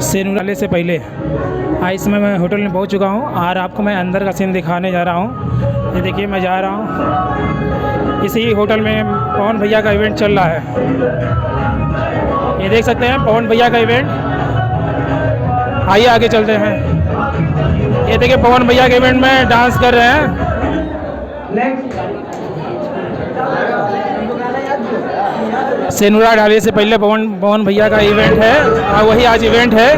सेनुराले से पहले इस समय मैं होटल में पहुंच चुका हूं और आपको मैं अंदर का सीन दिखाने जा रहा हूं। ये देखिए मैं जा रहा हूं, इसी होटल में पवन भैया का इवेंट चल रहा है। ये देख सकते हैं पवन भैया का इवेंट। आइए आगे चलते हैं। ये देखिए पवन भैया के इवेंट में डांस कर रहे हैं। सेनुरा ढाले से पहले पवन भैया का इवेंट है और वही आज इवेंट है।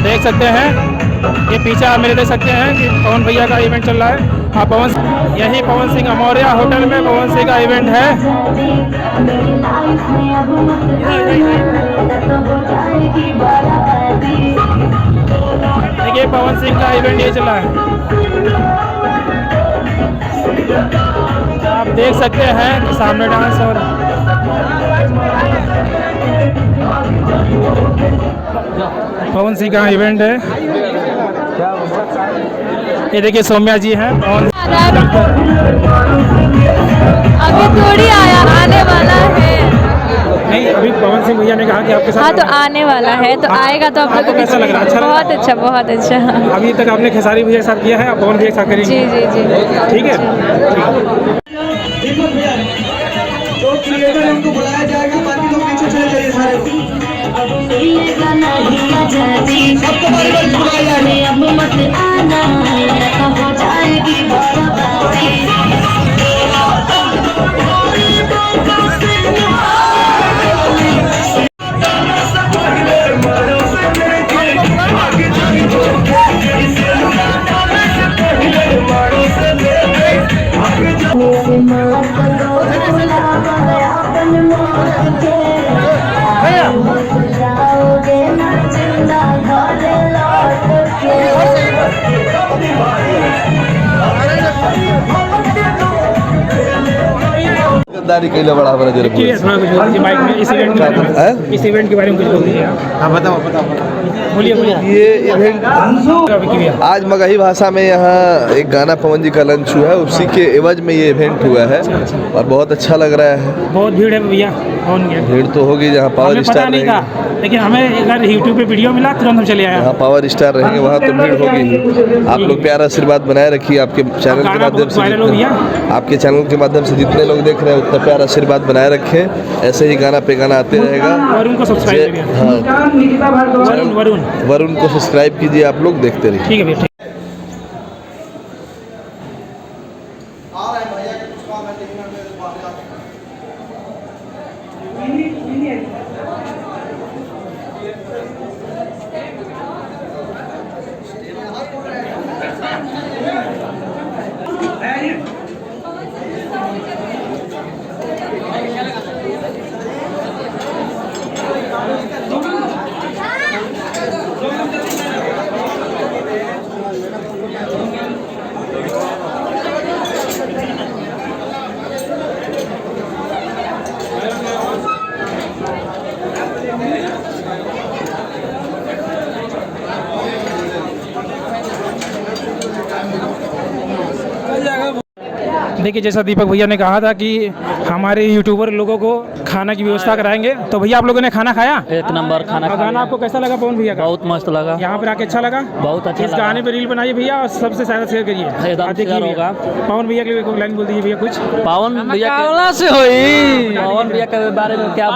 देख सकते हैं ये पीछे आप मेरे देख सकते हैं कि पवन भैया का इवेंट चल रहा है। और यही पवन सिंह अमौर्या होटल में पवन सिंह का इवेंट है। देखिए पवन सिंह का इवेंट ये चल रहा है। आप देख सकते हैं कि सामने डांस और पवन सिंह का इवेंट है। ये देखिए सौम्या जी हैं। अभी थोड़ी आने वाला है। नहीं, अभी पवन सिंह भैया ने कहा कि आपके साथ। हाँ तो आने वाला है तो आएगा तो आप लोग को कैसा लग रहा है? अच्छा, बहुत अच्छा बहुत अच्छा। अभी तक आपने खेसारी भैया के साथ किया है, आप पवन भैया के साथ करेंगे? जी जी जी ठीक है। तो क्रिएटर है उनको बुलाया जाएगा, बाकी लोग पीछे चले जाइए सारे। सबको बारी बारी बुलाया जाएगा। अब मत आना हो जाएगी बर्बादी। गद्दारी के लिए बड़ा बड़ा जरूर माइक में इस इवेंट के बारे में कुछ बोल दीजिए आप। हाँ बताओ बोलिए बोलिए। ये इवेंट आज मगही भाषा में यहाँ एक गाना पवन जी का लॉन्च हुआ है, उसी के एवज में ये इवेंट हुआ है और बहुत अच्छा लग रहा है। बहुत भीड़ है भैया। भीड़ तो होगी, जहाँ पावर स्टार रहेंगे। लेकिन हमें अगर यूट्यूब पे वीडियो मिला तुरंत हम चले आए। जहाँ पावर स्टार रहेंगे वहाँ तो भीड़ होगी। आप लोग प्यारा आशीर्वाद बनाए रखिए। आपके चैनल के माध्यम से जितने लोग देख रहे हैं उतना प्यारा आशीर्वाद बनाए रखें। ऐसे ही गाना पे गाना आते रहेगा। वरुण को सब्सक्राइब कीजिए। हाँ वरुण को सब्सक्राइब कीजिए, आप लोग देखते रहिए। ठीक है भैया। देखिए जैसा दीपक भैया ने कहा था कि हमारे यूट्यूबर लोगों को खाना की व्यवस्था कराएंगे, तो भैया आप लोगों ने खाना खाया? एक नंबर खाना। गाना आपको कैसा लगा पवन भैया का? बहुत मस्त लगा। यहाँ पर आके अच्छा लगा? बहुत अच्छा इस गाने पे रील बनाइए भैया और सबसे ज्यादा शेयर करिए। होगा। पवन भैया के लिए कोई लाइन बोल दीजिए भैया कुछ। पवन भैया के बारे में क्या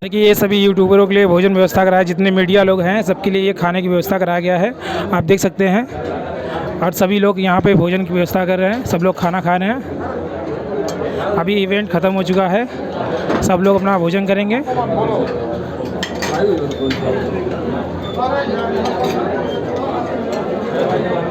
देखिए ये सभी यूट्यूबरों के लिए भोजन व्यवस्था कराया, जितने मीडिया लोग हैं सबके लिए ये खाने की व्यवस्था कराया गया है। आप देख सकते हैं और सभी लोग यहाँ पे भोजन की व्यवस्था कर रहे हैं। सब लोग खाना खा रहे हैं। अभी इवेंट ख़त्म हो चुका है, सब लोग अपना भोजन करेंगे।